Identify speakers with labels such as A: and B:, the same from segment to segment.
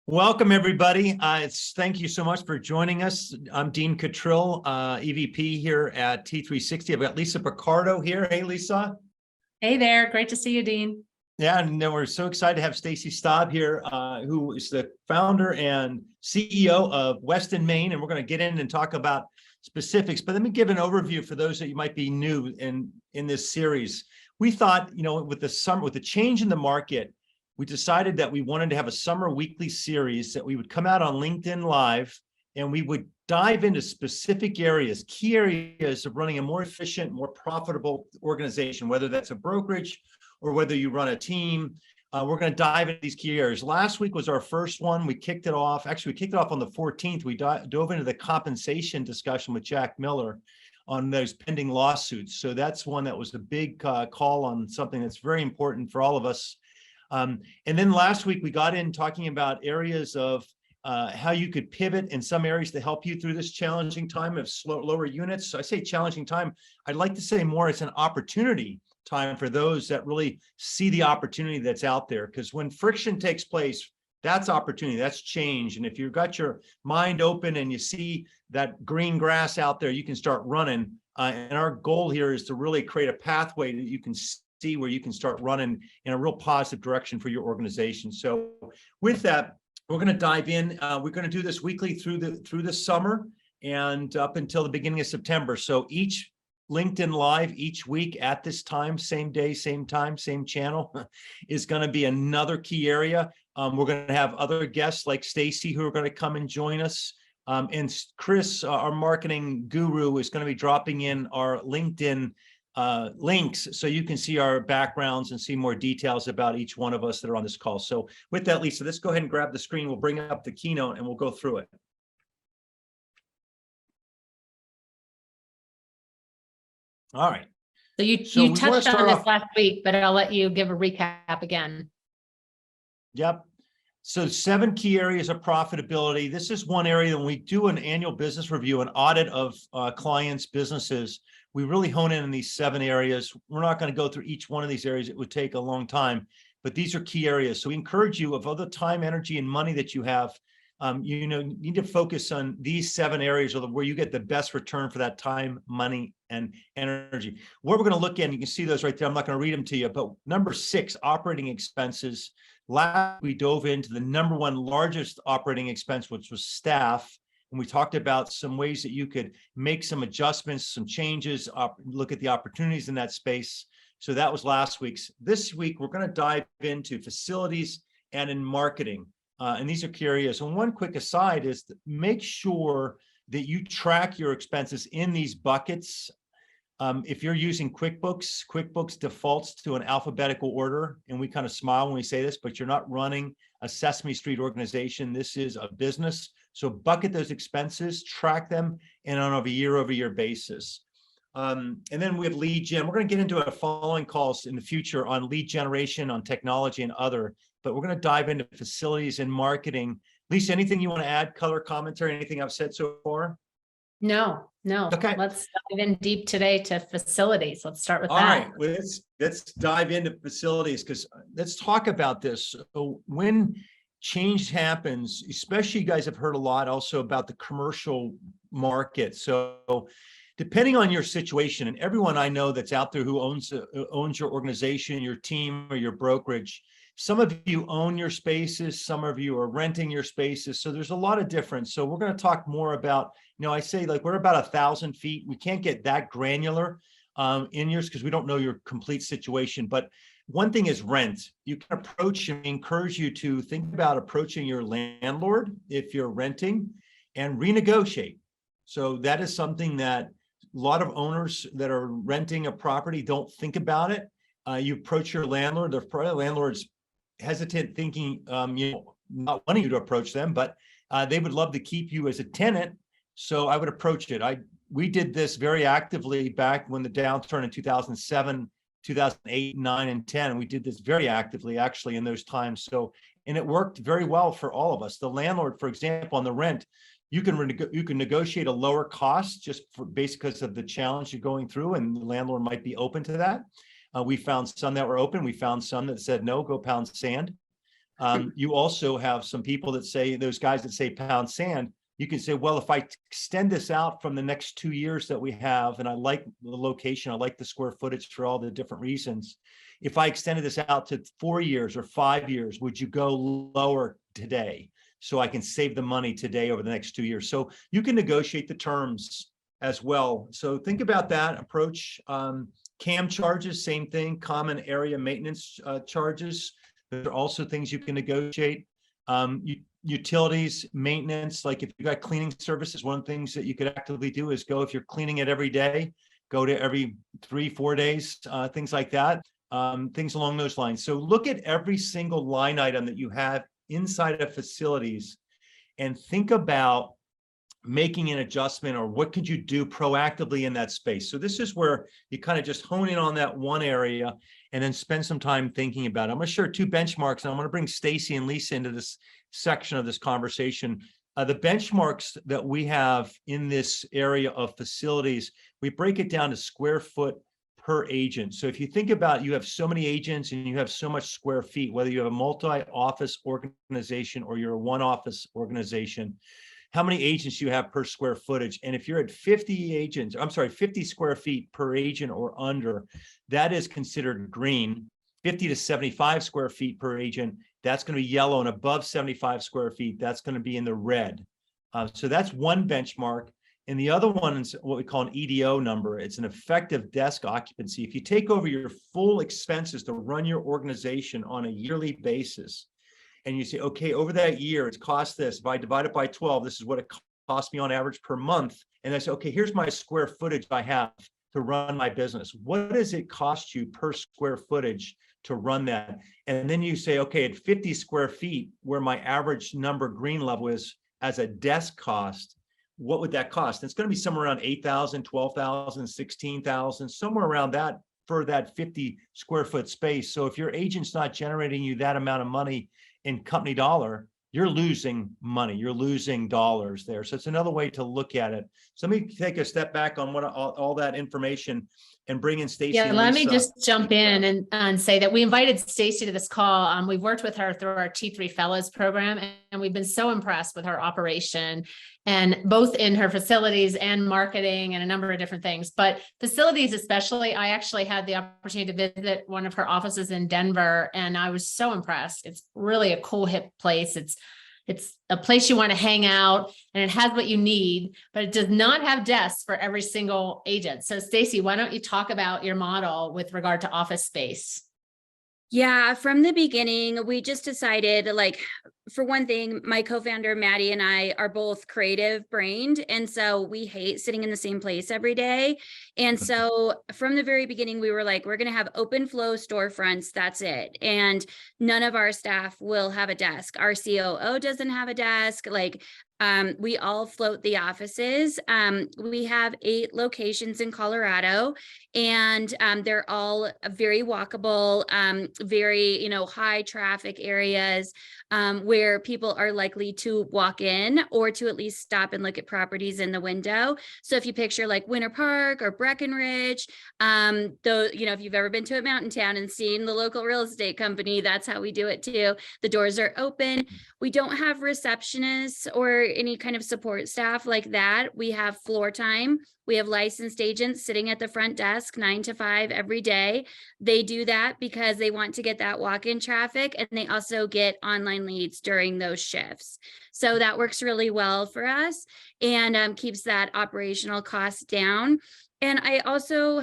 A: Welcome, everybody. Thank you so much for joining us. I'm Dean Cottrill, EVP here at T360. I've got Lisa Piccardo here. Hey, Lisa.
B: Hey there. Great to see you, Dean.
A: Yeah, and then we're so excited to have Stacie Staub here, who is the founder and CEO of Weston, Maine. And we're going to get in and talk about specifics. But let me give an overview for those that you might be new in this series. We thought, with the change in the market, we decided that we wanted to have a summer weekly series that we would come out on LinkedIn Live, and we would dive into specific areas, key areas of running a more efficient, more profitable organization, whether that's a brokerage or whether you run a team. We're going to dive into these key areas. Last week was our first one. We kicked it off. Actually, we kicked it off on the 14th. We dove into the compensation discussion with Jack Miller on those pending lawsuits. So that's one that was a big call on something that's very important for all of us. And then last week we got in talking about areas of how you could pivot in some areas to help you through this challenging time of lower units. So I say challenging time. I'd like to say more it's an opportunity time for those that really see the opportunity that's out there. Because when friction takes place, that's opportunity, that's change. And if you've got your mind open and you see that green grass out there, you can start running. And our goal here is to really create a pathway that you can see where you can start running in a real positive direction for your organization. So with that, we're going to dive in. We're going to do this weekly through the summer and up until the beginning of September. So each LinkedIn Live each week at this time, same day, same time, same channel, is going to be another key area. We're going to have other guests like Stacie who are going to come and join us. And Chris, our marketing guru, is going to be dropping in our LinkedIn links so you can see our backgrounds and see more details about each one of us that are on this call. So with that, Lisa, let's go ahead and grab the screen. We'll bring up the keynote and we'll go through it. All right.
B: So you touched on this last week, but I'll let you give a recap again.
A: Yep. So 7 key areas of profitability. This is one area when we do an annual business review, an audit of clients' businesses, we really hone in on these 7 areas. We're not going to go through each one of these areas. It would take a long time, but these are key areas. So we encourage you, of all the time, energy, and money that you have, you need to focus on these 7 areas where you get the best return for that time, money, and energy. What we're going to look at, and you can see those right there. I'm not going to read them to you, but number 6, operating expenses. Last, we dove into the number 1 largest operating expense, which was staff. And we talked about some ways that you could make some adjustments, some changes, look at the opportunities in that space. So that was last week's. This week, we're going to dive into facilities and in marketing. And these are key areas. And one quick aside is to make sure that you track your expenses in these buckets. If you're using QuickBooks defaults to an alphabetical order. And we kind of smile when we say this, but you're not running a Sesame Street organization. This is a business. So bucket those expenses, track them, and on a year-over-year basis. And then we have lead gen. We're going to get into our following calls in the future on lead generation, on technology, and other. But we're going to dive into facilities and marketing. Lisa, anything you want to add, color commentary, anything I've said so far?
B: No. Okay. Let's dive in deep today to facilities. Let's start with that.
A: All right. Well, let's dive into facilities because let's talk about this. So when change happens, especially you guys have heard a lot also about the commercial market. So depending on your situation, and everyone I know that's out there who owns your organization, your team, or your brokerage, some of you own your spaces, some of you are renting your spaces. So there's a lot of difference. So we're going to talk more about, I say like we're about 1,000 feet. We can't get that granular in yours because we don't know your complete situation. But one thing is rent. You can approach and encourage you to think about approaching your landlord if you're renting and renegotiate. So that is something that a lot of owners that are renting a property don't think about it. You approach your landlord. The landlord's hesitant, thinking not wanting you to approach them, but they would love to keep you as a tenant. So I would approach it. We did this very actively back when the downturn in 2007, 2008, 9, and 10. And we did this very actively actually in those times. So, and it worked very well for all of us. The landlord, for example, on the rent, you can negotiate a lower cost just because of the challenge you're going through, and the landlord might be open to that. We found some that were open. We found some that said, no, go pound sand. You also have some people that say, those guys that say pound sand, you can say, well, if I extend this out from the next 2 years that we have, and I like the location, I like the square footage for all the different reasons. If I extended this out to 4 years or 5 years, would you go lower today? So I can save the money today over the next 2 years. So you can negotiate the terms as well. So think about that approach. CAM charges, same thing, common area maintenance charges. There are also things you can negotiate. Utilities, maintenance, like if you got cleaning services, one of the things that you could actively do is go, if you're cleaning it every day, go to every 3-4 days, things like that, things along those lines. So look at every single line item that you have inside of facilities and think about making an adjustment, or what could you do proactively in that space. So this is where you kind of just hone in on that one area and then spend some time thinking about it. I'm going to share 2 benchmarks, and I'm going to bring Stacie and Lisa into this section of this conversation. The benchmarks that we have in this area of facilities, we break it down to square foot per agent. So if you think about, you have so many agents and you have so much square feet, whether you have a multi-office organization or you're a one-office organization, how many agents you have per square footage. And if you're at 50 square feet per agent or under, that is considered green. 50 to 75 square feet per agent, that's going to be yellow, and above 75 square feet, that's going to be in the red. So that's one benchmark. And the other one is what we call an EDO number. It's an effective desk occupancy. If you take over your full expenses to run your organization on a yearly basis, and you say, okay, over that year, it's cost this. If I divide it by 12, this is what it costs me on average per month. And I say, okay, here's my square footage I have to run my business. What does it cost you per square footage to run that? And then you say, okay, at 50 square feet, where my average number green level is as a desk cost, what would that cost? And it's going to be somewhere around 8,000, 12,000, 16,000, somewhere around that for that 50 square foot space. So if your agent's not generating you that amount of money in company dollar, you're losing money, you're losing dollars there. So it's another way to look at it. So let me take a step back on what all that information and bring in Stacie.
B: Yeah, let me just jump in and say that we invited Stacie to this call. We've worked with her through our T3 Fellows program, and we've been so impressed with her operation, and both in her facilities and marketing and a number of different things. But facilities especially, I actually had the opportunity to visit one of her offices in Denver, and I was so impressed. It's really a cool, hip place. It's a place you want to hang out, and it has what you need, but it does not have desks for every single agent. So Stacie, why don't you talk about your model with regard to office space?
C: Yeah, from the beginning, we just decided, like, for one thing, my co-founder, Maddie, and I are both creative brained. And so we hate sitting in the same place every day. And so from the very beginning, we were like, we're going to have open flow storefronts. That's it. And none of our staff will have a desk. Our COO doesn't have a desk. Like, we all float the offices. We have 8 locations in Colorado, and they're all very walkable, very, high traffic areas, where people are likely to walk in or to at least stop and look at properties in the window. So if you picture like Winter Park or Breckenridge, though, if you've ever been to a mountain town and seen the local real estate company, that's how we do it too. The doors are open. We don't have receptionists or any kind of support staff like that. We have floor time. We have licensed agents sitting at the front desk 9 to 5 every day. They do that because they want to get that walk-in traffic, and they also get online leads during those shifts. So that works really well for us and keeps that operational cost down. And I also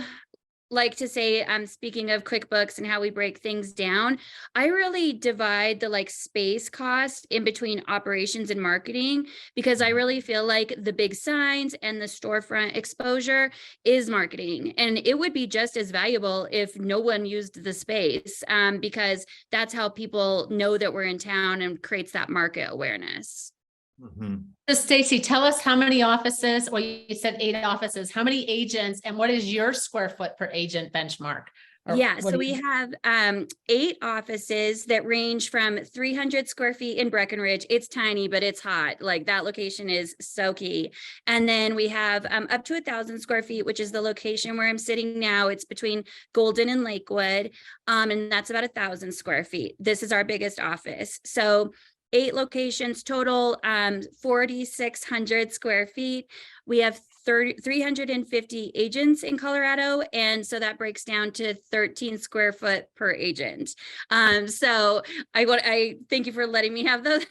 C: like to say, speaking of QuickBooks and how we break things down, I really divide the space cost in between operations and marketing, because I really feel like the big signs and the storefront exposure is marketing. And it would be just as valuable if no one used the space, because that's how people know that we're in town and creates that market awareness.
A: Mm-hmm.
B: So Stacie, tell us how many offices, well, you said 8 offices, how many agents, and what is your square foot per agent benchmark? Or
C: Yeah,
B: what
C: so
B: do
C: we
B: you-
C: have 8 offices that range from 300 square feet in Breckenridge. It's tiny, but it's hot. Like that location is so key. And then we have up to 1,000 square feet, which is the location where I'm sitting now. It's between Golden and Lakewood, and that's about 1,000 square feet. This is our biggest office. So 8 locations total, 4,600 square feet. We have 350 agents in Colorado. And so that breaks down to 13 square foot per agent. So I thank you for letting me have those,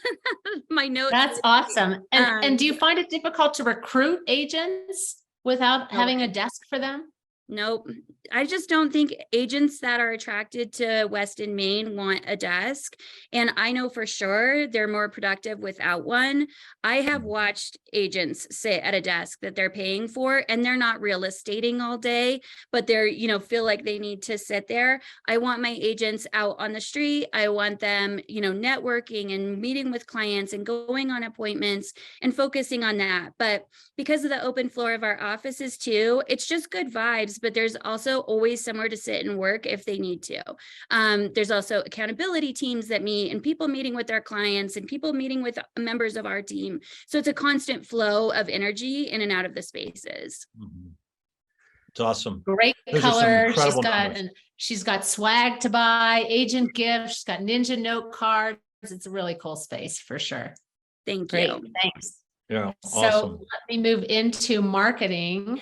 C: my notes.
B: That's awesome. And do you
C: Um,
B: find it difficult to recruit agents without
C: No
B: having
C: way.
B: a desk for them?
C: Nope. I just don't think agents that are attracted to Weston, Maine want a desk. And I know for sure they're more productive without one. I have watched agents sit at a desk that they're paying for and they're not real estating all day, but they're, feel like they need to sit there. I want my agents out on the street. I want them, networking and meeting with clients and going on appointments and focusing on that. But because of the open floor of our offices too, it's just good vibes, but there's also always somewhere to sit and work if they need to. There's also accountability teams that meet and people meeting with their clients and people meeting with members of our team. So it's a constant flow of energy in and out of the spaces.
A: It's awesome.
B: Great
A: Those are some
B: color.
A: incredible numbers.
B: She's got swag to buy, agent gifts, she's got Ninja note cards. It's a really cool space for sure.
C: Thank
B: Great.
C: you.
B: Thanks.
A: Yeah,
B: So
A: awesome.
B: let me move into marketing.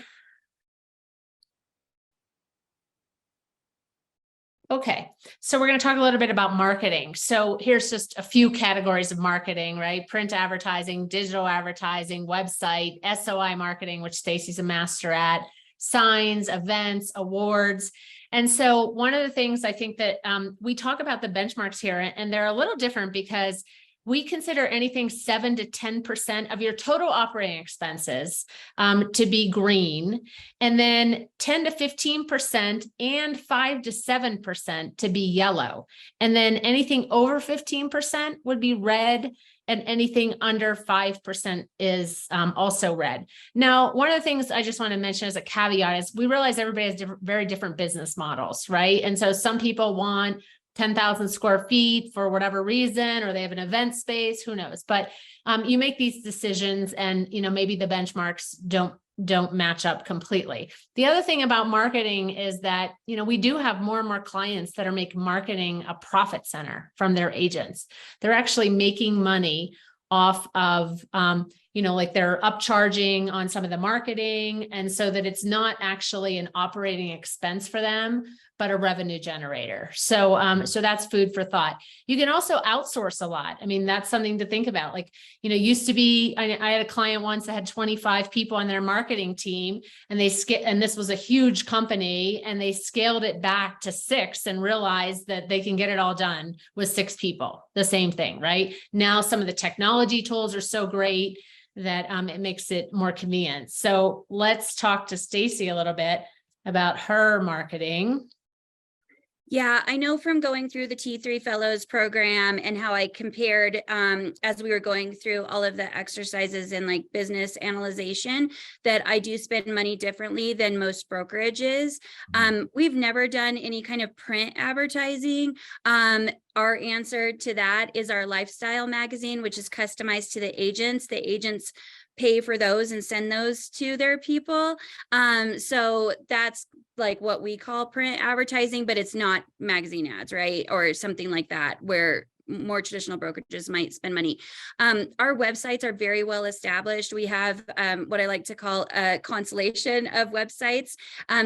B: Okay, so we're going to talk a little bit about marketing. So here's just a few categories of marketing, right? Print advertising, digital advertising, website, SOI marketing, which Stacie's a master at, signs, events, awards. And so one of the things I think that we talk about the benchmarks here, and they're a little different because we consider anything 7 to 10% of your total operating expenses to be green, and then 10 to 15% and 5 to 7% to be yellow. And then anything over 15% would be red, and anything under 5% is also red. Now, one of the things I just want to mention as a caveat is we realize everybody has very different business models, right? And so some people want 10,000 square feet for whatever reason, or they have an event space, who knows? But you make these decisions and, maybe the benchmarks don't match up completely. The other thing about marketing is that, we do have more and more clients that are making marketing a profit center from their agents. They're actually making money off of, like they're upcharging on some of the marketing. And so that it's not actually an operating expense for them, but a revenue generator. So, so that's food for thought. You can also outsource a lot. I mean, that's something to think about. Like, used to be, I had a client once that had 25 people on their marketing team, and and this was a huge company, and they scaled it back to 6 and realized that they can get it all done with 6 people, the same thing, right? Now, some of the technology tools are so great that it makes it more convenient. So let's talk to Stacie a little bit about her marketing.
C: Yeah, I know from going through the T3 Fellows program and how I compared as we were going through all of the exercises in like business analyzation that I do spend money differently than most brokerages. We've never done any kind of print advertising. Our answer to that is our lifestyle magazine, which is customized to the agents. The agents pay for those and send those to their people. So that's like what we call print advertising, but it's not magazine ads, right? Or something like that, where more traditional brokerages might spend money. Our websites are very well established. We have what I like to call a constellation of websites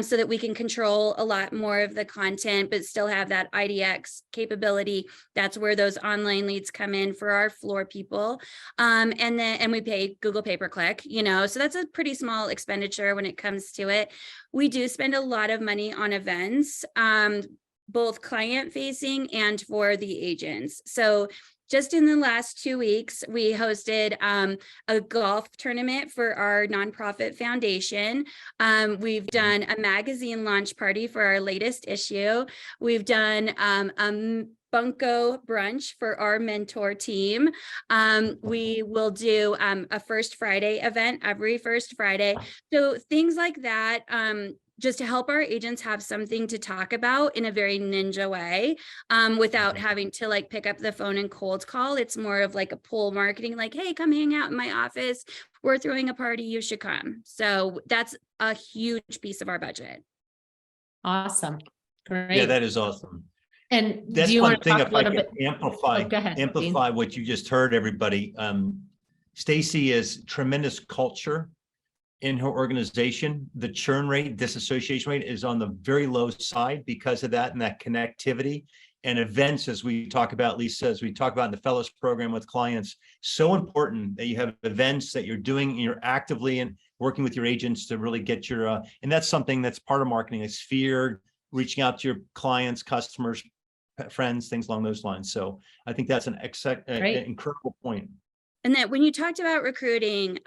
C: so that we can control a lot more of the content, but still have that IDX capability. That's where those online leads come in for our floor people. And we pay Google pay-per-click, so that's a pretty small expenditure when it comes to it. We do spend a lot of money on events, both client facing and for the agents. So just in the last 2 weeks, we hosted a golf tournament for our nonprofit foundation. We've done a magazine launch party for our latest issue. We've done a Bunko brunch for our mentor team. We will do a First Friday event every First Friday. So things like that just to help our agents have something to talk about in a very ninja way, without having to like pick up the phone and cold call. It's more of like a pull marketing, like, hey, come hang out in my office. We're throwing a party, you should come. So that's a huge piece of our budget.
B: Awesome. Great.
A: Yeah, that is awesome.
B: And
A: That's
B: do you
A: one
B: want to
A: thing,
B: talk
A: if
B: a
A: I
B: little
A: could
B: bit?
A: amplify,
B: Oh, go ahead, Dean.
A: amplify what you just heard, everybody. Stacie is tremendous culture in her organization. The churn rate, disassociation rate is on the very low side because of that and that connectivity. And events, as we talk about, Lisa, as we talk about in the fellows program with clients, so important that you have events that you're doing and you're actively and working with your agents to really get your, and that's something that's part of marketing, is fear, reaching out to your clients, customers, friends, things along those lines. So I think that's an incredible point.
C: And that when you talked about recruiting,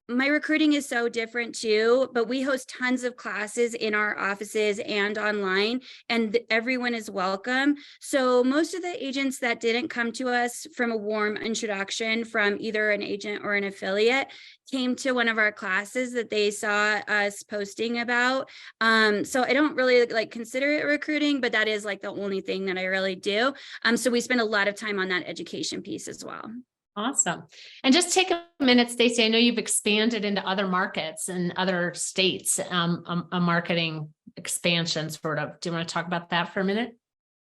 C: my recruiting is so different too, but we host tons of classes in our offices and online, and everyone is welcome. So most of the agents that didn't come to us from a warm introduction from either an agent or an affiliate came to one of our classes that they saw us posting about. So I don't really like consider it recruiting, but that is like the only thing that I really do. So we spend a lot of time on that education piece as well.
B: Awesome. And just take a minute, Stacie. I know you've expanded into other markets and other states, a marketing expansion sort of. Do you want to talk about that for a minute?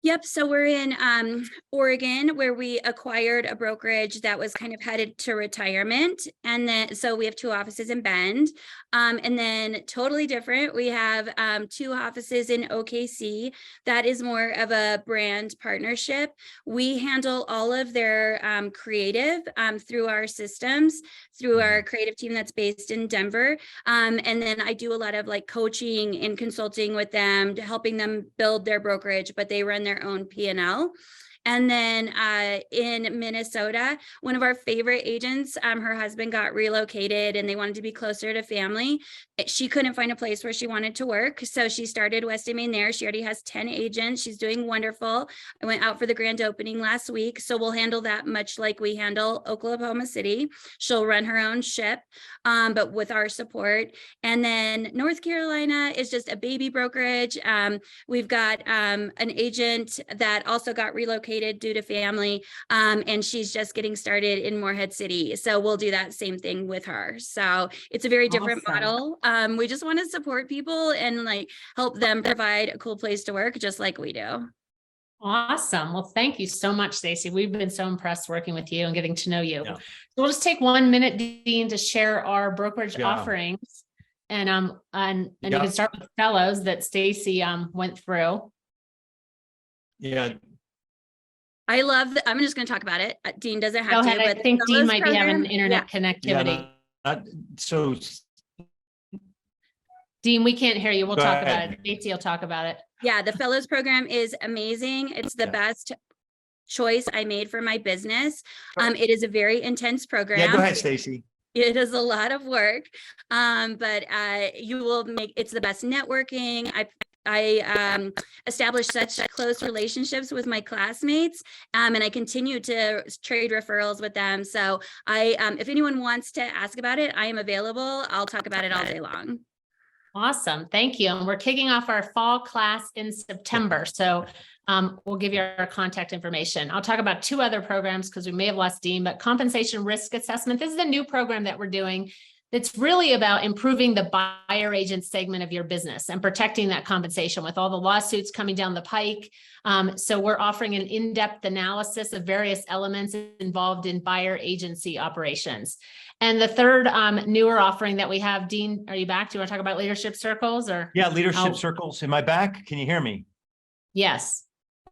C: Yep. So we're in Oregon, where we acquired a brokerage that was kind of headed to retirement. And then, so we have 2 offices in Bend. And then totally different, we have 2 offices in OKC. That is more of a brand partnership. We handle all of their creative through our systems, through our creative team that's based in Denver. And then I do a lot of like coaching and consulting with them, to helping them build their brokerage, but they run their own P&L. And then in Minnesota, one of our favorite agents, her husband got relocated and they wanted to be closer to family. She couldn't find a place where she wanted to work. So she started Weston, Maine there. She already has 10 agents. She's doing wonderful. I went out for the grand opening last week. So we'll handle that much like we handle Oklahoma City. She'll run her own ship, but with our support. And then North Carolina is just a baby brokerage. We've got an agent that also got relocated due to family, and she's just getting started in Morehead City. So we'll do that same thing with her. So it's a very different model. We just want to support people and like help them provide a cool place to work, just like we do.
B: Awesome. Well, thank you so much, Stacie. We've been so impressed working with you and getting to know you.
A: Yeah.
B: So we'll just take 1 minute, Dean, to share our brokerage offerings. And you can start with fellows that Stacie went through.
A: Yeah.
C: I love that. I'm just going to talk about it. Dean doesn't have
B: Go ahead.
C: to, but
B: I think Dean might be having internet
A: Yeah,
B: connectivity.
A: so
B: Dean, we can't hear you. We'll
A: Go
B: talk
A: ahead.
B: about it. Stacie will talk about it.
C: Yeah, the fellows program is amazing. It's the best choice I made for my business. It is a very intense program.
A: Yeah, go ahead, Stacie.
C: It is a lot of work, but you will make, it's the best networking. I established such close relationships with my classmates, and I continue to trade referrals with them. So if anyone wants to ask about it, I am available. I'll talk about it all day long.
B: Awesome. Thank you. And we're kicking off our fall class in September. So we'll give you our contact information. I'll talk about 2 other programs because we may have lost Dean, but compensation risk assessment. This is a new program that we're doing. It's really about improving the buyer agent segment of your business and protecting that compensation with all the lawsuits coming down the pike. So we're offering an in-depth analysis of various elements involved in buyer agency operations. And the third newer offering that we have, Dean, are you back? Do you want to talk about leadership circles or?
A: Yeah, leadership circles. Am I back? Can you hear me?
B: Yes.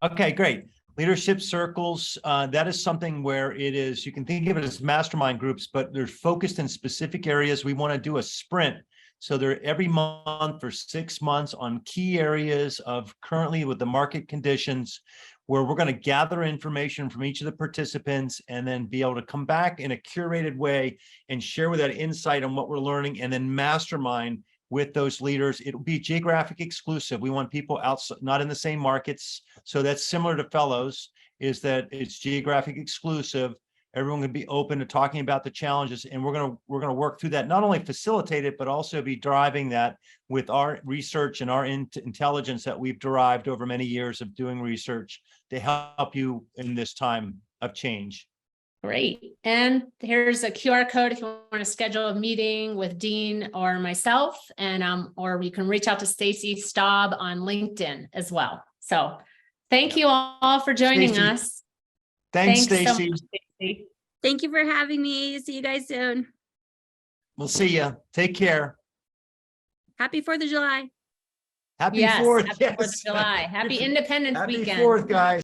A: Okay, great. Leadership circles, that is something where it is, you can think of it as mastermind groups, but they're focused in specific areas. We want to do a sprint. So they're every month for 6 months on key areas of currently with the market conditions, where we're going to gather information from each of the participants and then be able to come back in a curated way and share with that insight on what we're learning, and then mastermind with those leaders. It'll be geographic exclusive. We want people outside, not in the same markets. So that's similar to fellows, is that it's geographic exclusive. Everyone can be open to talking about the challenges, and we're gonna work through that, not only facilitate it, but also be driving that with our research and our intelligence that we've derived over many years of doing research to help you in this time of change.
B: Great. And here's a QR code if you want to schedule a meeting with Dean or myself, and or you can reach out to Stacie Staub on LinkedIn as well. So thank you all for joining
A: Stacie,
B: us.
A: Thanks,
B: so
A: Stacie.
B: much, Stacie.
C: Thank you for having me. See you guys soon.
A: We'll see you. Take care.
C: Happy 4th of July.
A: Happy
B: Yes,
A: 4th.
B: happy 4th of
A: Yes.
B: July. Happy Independence
A: Happy
B: Weekend.
A: 4th, guys.